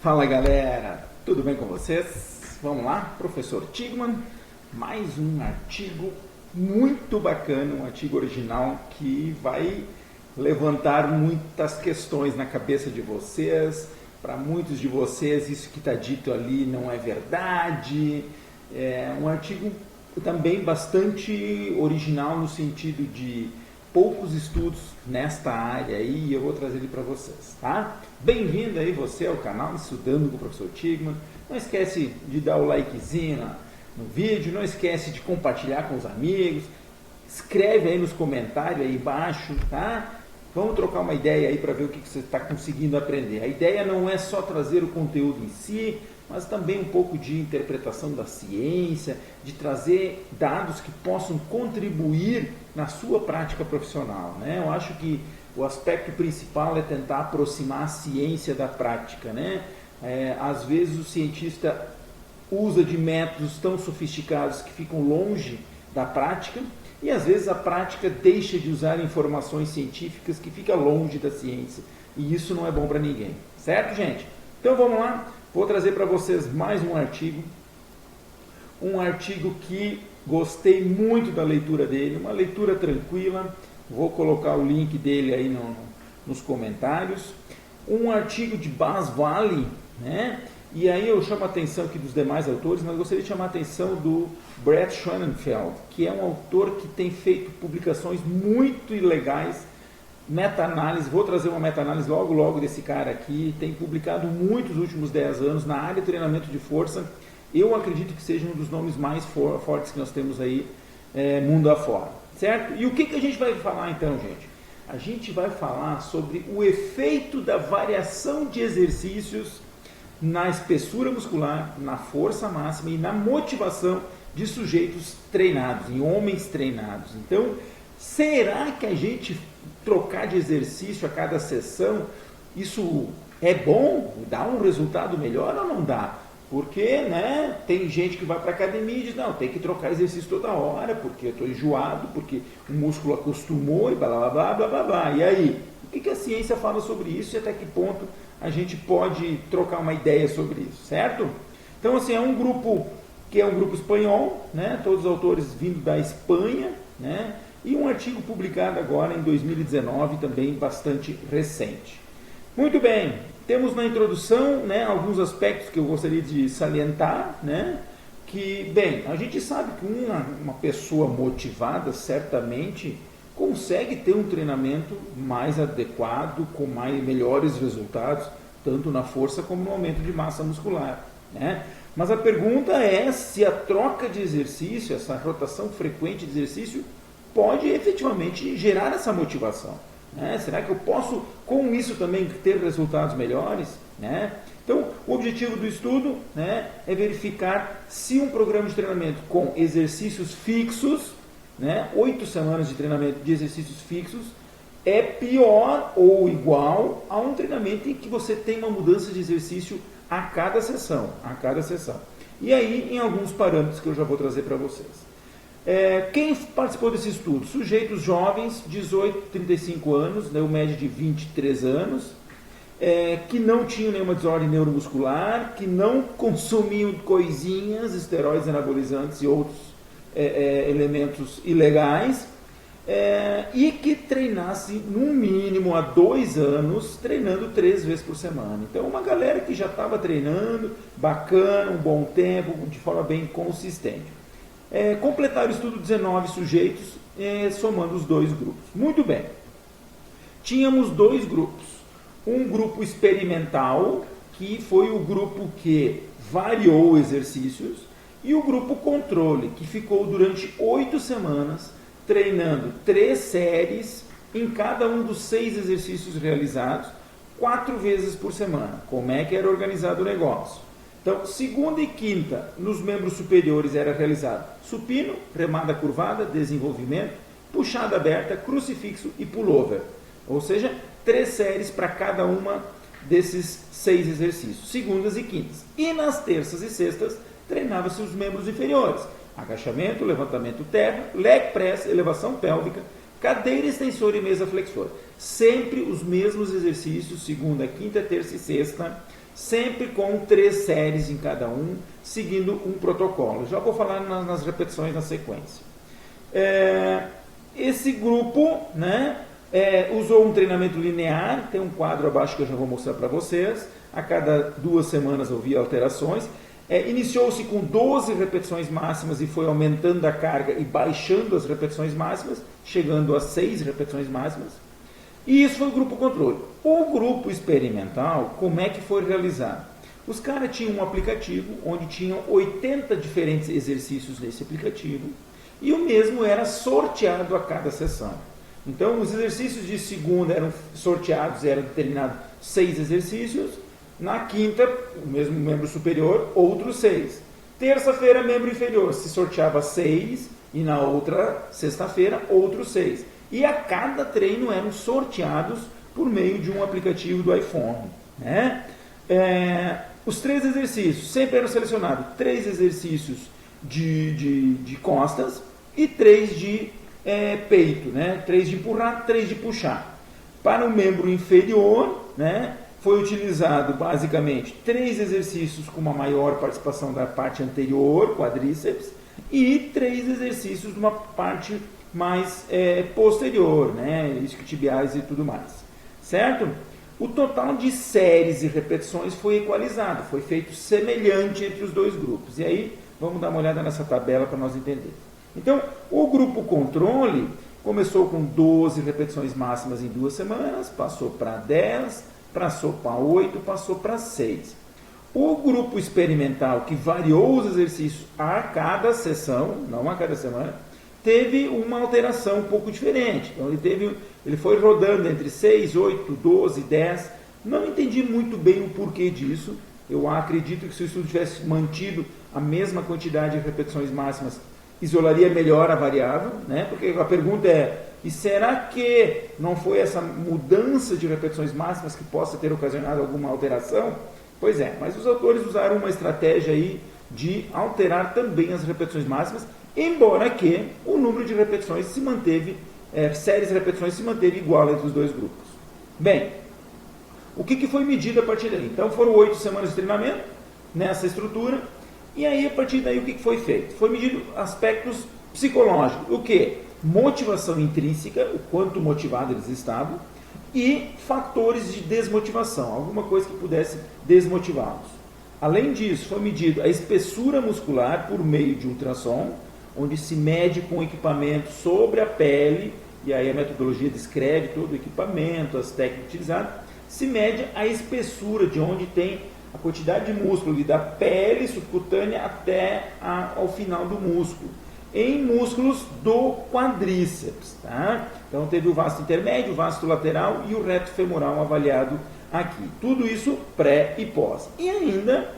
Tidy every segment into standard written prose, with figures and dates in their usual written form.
Fala galera, tudo bem com vocês? Vamos lá, professor Tigman, mais um artigo muito bacana, um artigo original que vai levantar muitas questões na cabeça de vocês. Para muitos de vocês isso que está dito ali não é verdade. É um artigo também bastante original no sentido de poucos estudos nesta área aí, e eu vou trazer ele para vocês, tá? Bem-vindo aí você ao canal Estudando com o Professor Tigman. Não esquece de dar o likezinho no vídeo, não esquece de compartilhar com os amigos, escreve aí nos comentários aí embaixo, tá? Vamos trocar uma ideia aí para ver o que você está conseguindo aprender. A ideia não é só trazer o conteúdo em si, mas também um pouco de interpretação da ciência, de trazer dados que possam contribuir na sua prática profissional, né? Eu acho que o aspecto principal é tentar aproximar a ciência da prática, né? Às vezes o cientista usa de métodos tão sofisticados que ficam longe da prática, e às vezes a prática deixa de usar informações científicas que fica longe da ciência, e isso não é bom para ninguém, certo, gente? Então vamos lá, vou trazer para vocês mais um artigo que gostei muito da leitura dele, uma leitura tranquila, vou colocar o link dele aí nos comentários, um artigo de Bas Valley, né? E aí eu chamo a atenção aqui dos demais autores, mas gostaria de chamar a atenção do Brett Schoenfeld, que é um autor que tem feito publicações muito legais, meta-análise, vou trazer uma meta-análise logo desse cara aqui, tem publicado muito nos últimos 10 anos na área de treinamento de força. Eu acredito que seja um dos nomes mais fortes que nós temos aí mundo afora, certo? E o que a gente vai falar então, gente? A gente vai falar sobre o efeito da variação de exercícios na espessura muscular, na força máxima e na motivação de sujeitos treinados, em homens treinados. Então, será que a gente trocar de exercício a cada sessão, isso é bom? Dá um resultado melhor ou não dá? Porque, né, tem gente que vai para a academia e diz, não, tem que trocar exercício toda hora, porque eu estou enjoado, porque o músculo acostumou e blá, blá, blá, blá, blá, blá. E aí, o que a ciência fala sobre isso e até que ponto a gente pode trocar uma ideia sobre isso, certo? Então, assim, é um grupo que é um grupo espanhol, né, todos os autores vindo da Espanha, né, e um artigo publicado agora em 2019, também bastante recente. Muito bem, temos na introdução, né, alguns aspectos que eu gostaria de salientar, né, que, bem, a gente sabe que uma pessoa motivada certamente consegue ter um treinamento mais adequado, com melhores resultados, tanto na força como no aumento de massa muscular, né? Mas a pergunta é se a troca de exercício, essa rotação frequente de exercício, pode efetivamente gerar essa motivação, né? Será que eu posso, com isso, também ter resultados melhores, né? Então, o objetivo do estudo, né, é verificar se um programa de treinamento com exercícios fixos, né, 8 semanas de treinamento de exercícios fixos, é pior ou igual a um treinamento em que você tem uma mudança de exercício a cada sessão. E aí, em alguns parâmetros que eu já vou trazer para vocês. Quem participou desse estudo? Sujeitos jovens, 18 a 35 anos, né, o médio de 23 anos, que não tinham nenhuma desordem neuromuscular, que não consumiam coisinhas, esteroides anabolizantes e outros elementos ilegais, e que treinasse no mínimo há 2 anos, treinando 3 vezes por semana. Então, uma galera que já estava treinando, bacana, um bom tempo, de forma bem consistente. Completaram o estudo 19 sujeitos, somando os 2 grupos. Muito bem. Tínhamos 2 grupos. Um grupo experimental, que foi o grupo que variou exercícios, e o grupo controle, que ficou durante 8 semanas treinando 3 séries em cada um dos 6 exercícios realizados, 4 vezes por semana. Como é que era organizado o negócio? Então, segunda e quinta, nos membros superiores era realizado supino, remada curvada, desenvolvimento, puxada aberta, crucifixo e pullover. Ou seja, 3 séries para cada uma desses 6 exercícios, segundas e quintas. E nas terças e sextas, treinava-se os membros inferiores. Agachamento, levantamento terra, leg press, elevação pélvica, cadeira, extensora e mesa flexora. Sempre os mesmos exercícios, segunda, quinta, terça e sexta, sempre com 3 séries em cada um, seguindo um protocolo. Já vou falar nas repetições na sequência. Esse grupo, né, usou um treinamento linear, tem um quadro abaixo que eu já vou mostrar para vocês. A cada 2 semanas havia alterações. Iniciou-se com 12 repetições máximas e foi aumentando a carga e baixando as repetições máximas, chegando a 6 repetições máximas. E isso foi o grupo controle. O grupo experimental, como é que foi realizado? Os caras tinham um aplicativo onde tinham 80 diferentes exercícios nesse aplicativo e o mesmo era sorteado a cada sessão. Então, os exercícios de segunda eram sorteados, eram determinados 6 exercícios. Na quinta, o mesmo membro superior, outros 6. Terça-feira, membro inferior, se sorteava 6 e na outra sexta-feira, outros 6. E a cada treino eram sorteados por meio de um aplicativo do iPhone. Né? Os 3 exercícios sempre eram selecionados 3 exercícios de costas e 3 de peito, né? 3 de empurrar, 3 de puxar. Para o membro inferior, né, foi utilizado basicamente 3 exercícios com uma maior participação da parte anterior, quadríceps, e 3 exercícios de uma parte mais posterior, né, isquiotibiais e tudo mais. Certo? O total de séries e repetições foi equalizado, foi feito semelhante entre os 2 grupos. E aí, vamos dar uma olhada nessa tabela para nós entendermos. Então, o grupo controle começou com 12 repetições máximas em 2 semanas, passou para 10, passou para 8, passou para 6. O grupo experimental, que variou os exercícios a cada sessão, não a cada semana, teve uma alteração um pouco diferente. Então, ele foi rodando entre 6, 8, 12, 10. Não entendi muito bem o porquê disso. Eu acredito que se o estudo tivesse mantido a mesma quantidade de repetições máximas, isolaria melhor a variável, né? Porque a pergunta e será que não foi essa mudança de repetições máximas que possa ter ocasionado alguma alteração? Pois mas os autores usaram uma estratégia aí de alterar também as repetições máximas, embora que o número de repetições se manteve, séries de repetições se manteve igual entre os 2 grupos. Bem, o que foi medido a partir daí? Então foram 8 semanas de treinamento nessa estrutura. E aí, a partir daí, o que foi feito? Foi medido aspectos psicológicos. O que? Motivação intrínseca, o quanto motivado eles estavam, e fatores de desmotivação, alguma coisa que pudesse desmotivá-los. Além disso, foi medido a espessura muscular por meio de ultrassom, onde se mede com equipamento sobre a pele, e aí a metodologia descreve todo o equipamento, as técnicas utilizadas, se mede a espessura de onde tem a quantidade de músculo da pele subcutânea até ao final do músculo, em músculos do quadríceps. Tá? Então teve o vasto intermédio, o vasto lateral e o reto femoral avaliado aqui. Tudo isso pré e pós. E ainda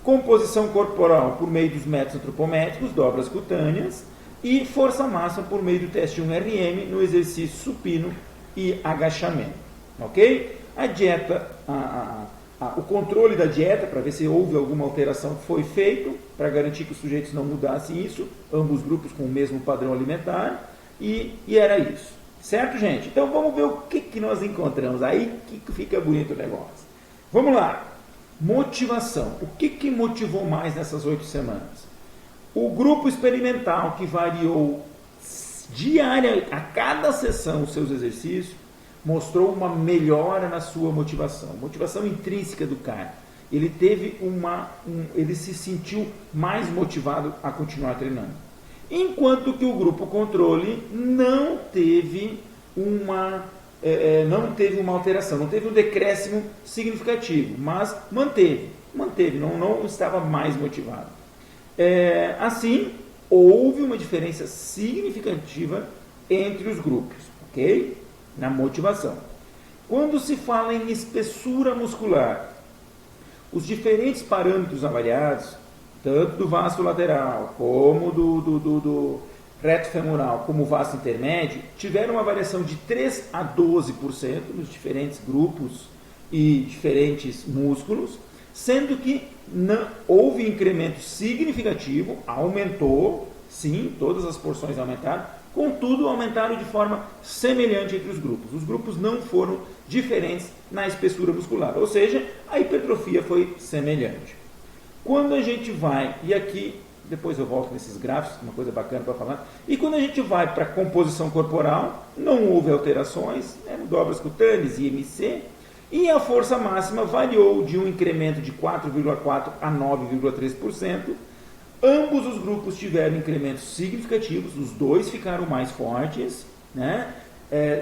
composição corporal por meio dos métodos antropométricos, dobras cutâneas, e força-massa por meio do teste 1RM no exercício supino e agachamento. Ok? A dieta, o controle da dieta, para ver se houve alguma alteração, foi feito, para garantir que os sujeitos não mudassem isso, ambos grupos com o mesmo padrão alimentar, e era isso. Certo, gente? Então vamos ver o que nós encontramos. Aí que fica bonito o negócio. Vamos lá. Motivação. O que motivou mais nessas 8 semanas? O grupo experimental, que variou diária, a cada sessão, os seus exercícios, mostrou uma melhora na sua motivação intrínseca do cara. Ele teve ele se sentiu mais motivado a continuar treinando. Enquanto que o grupo controle não teve uma alteração, não teve um decréscimo significativo, mas manteve, não estava mais motivado. Assim, houve uma diferença significativa entre os grupos, ok? Na motivação. Quando se fala em espessura muscular, os diferentes parâmetros avaliados, tanto do vasto lateral, como do reto femoral, como o vasto intermédio, tiveram uma variação de 3 a 12% nos diferentes grupos e diferentes músculos, sendo que não houve incremento significativo, aumentou, sim, todas as porções aumentaram, Contudo, aumentaram de forma semelhante entre os grupos. Os grupos não foram diferentes na espessura muscular, ou seja, a hipertrofia foi semelhante. Quando a gente vai, e aqui depois eu volto nesses gráficos, uma coisa bacana para falar, e quando a gente vai para a composição corporal, não houve alterações, dobras cutâneas, IMC, e a força máxima variou de um incremento de 4,4% a 9,3%. Ambos os grupos tiveram incrementos significativos, os dois ficaram mais fortes, né?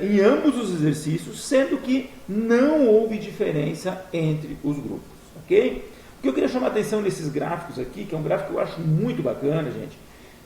Em ambos os exercícios, sendo que não houve diferença entre os grupos, ok? O que eu queria chamar a atenção nesses gráficos aqui, que é um gráfico que eu acho muito bacana, gente,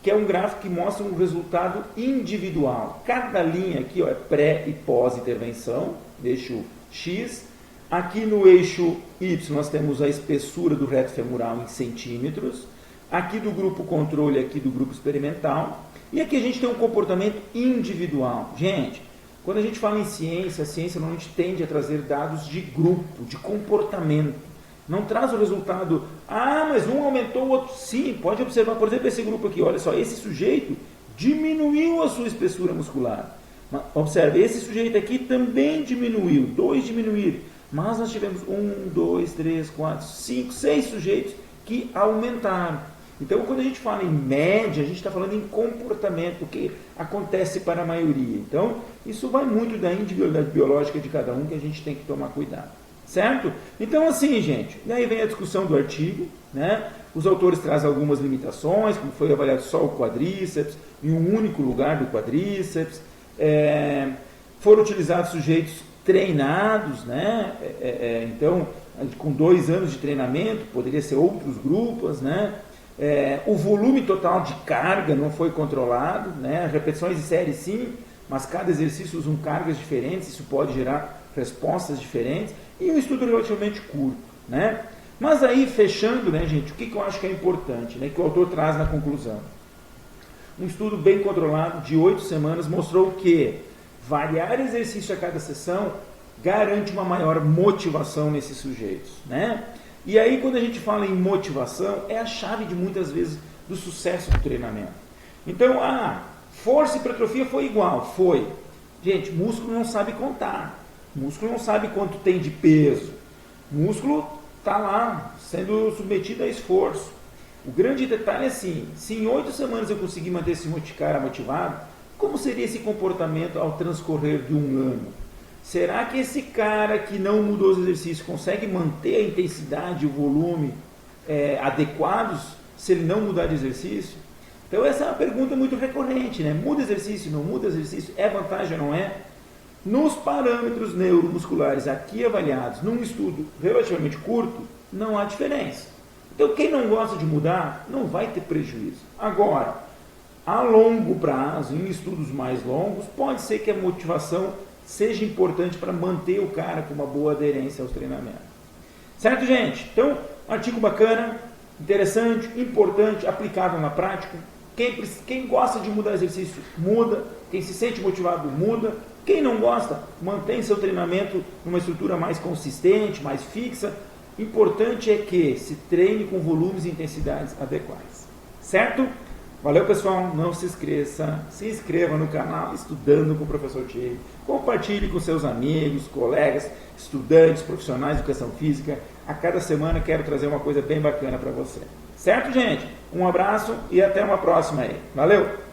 que é um gráfico que mostra um resultado individual. Cada linha aqui, ó, é pré e pós-intervenção, eixo X. Aqui no eixo Y nós temos a espessura do reto femoral em centímetros. Aqui do grupo controle, aqui do grupo experimental. E aqui a gente tem um comportamento individual. Gente, quando a gente fala em ciência, a ciência normalmente tende a trazer dados de grupo, de comportamento. Não traz o resultado, mas um aumentou o outro. Sim, pode observar, por exemplo, esse grupo aqui. Olha só, esse sujeito diminuiu a sua espessura muscular. Observe, esse sujeito aqui também diminuiu, 2 diminuíram. Mas nós tivemos 1, 2, 3, 4, 5, 6 sujeitos que aumentaram. Então, quando a gente fala em média, a gente está falando em comportamento, o que acontece para a maioria. Então, isso vai muito da individualidade biológica de cada um, que a gente tem que tomar cuidado. Certo? Então, assim, gente, daí vem a discussão do artigo, né? Os autores trazem algumas limitações, como foi avaliado só o quadríceps, em um único lugar do quadríceps. Foram utilizados sujeitos treinados, né? Então, com 2 anos de treinamento, poderia ser outros grupos, né? O volume total de carga não foi controlado, né? Repetições de série sim, mas cada exercício usa cargas diferentes, isso pode gerar respostas diferentes, e um estudo relativamente curto, né? Mas aí, fechando, né, gente, o que eu acho que é importante, né, que o autor traz na conclusão? Um estudo bem controlado de 8 semanas mostrou que variar exercício a cada sessão garante uma maior motivação nesses sujeitos, né? E aí, quando a gente fala em motivação, é a chave de muitas vezes do sucesso do treinamento. Então, força e hipertrofia foi igual, foi. Gente, músculo não sabe contar, músculo não sabe quanto tem de peso, músculo está lá, sendo submetido a esforço. O grande detalhe é assim, se em 8 semanas eu conseguir manter esse cara motivado, como seria esse comportamento ao transcorrer de um ano? Será que esse cara que não mudou os exercícios consegue manter a intensidade e o volume adequados se ele não mudar de exercício? Então essa é uma pergunta muito recorrente, né? Muda exercício, não muda exercício? É vantagem ou não é? Nos parâmetros neuromusculares aqui avaliados, num estudo relativamente curto, não há diferença. Então quem não gosta de mudar, não vai ter prejuízo. Agora, a longo prazo, em estudos mais longos, pode ser que a motivação seja importante para manter o cara com uma boa aderência aos treinamentos. Certo, gente? Então, artigo bacana, interessante, importante, aplicável na prática. Quem gosta de mudar exercício, muda. Quem se sente motivado, muda. Quem não gosta, mantém seu treinamento numa estrutura mais consistente, mais fixa. Importante é que se treine com volumes e intensidades adequadas. Certo? Valeu, pessoal. Não se esqueça, se inscreva no canal Estudando com o Professor Thierry. Compartilhe com seus amigos, colegas, estudantes, profissionais de educação física. A cada semana quero trazer uma coisa bem bacana para você. Certo, gente? Um abraço e até uma próxima aí. Valeu!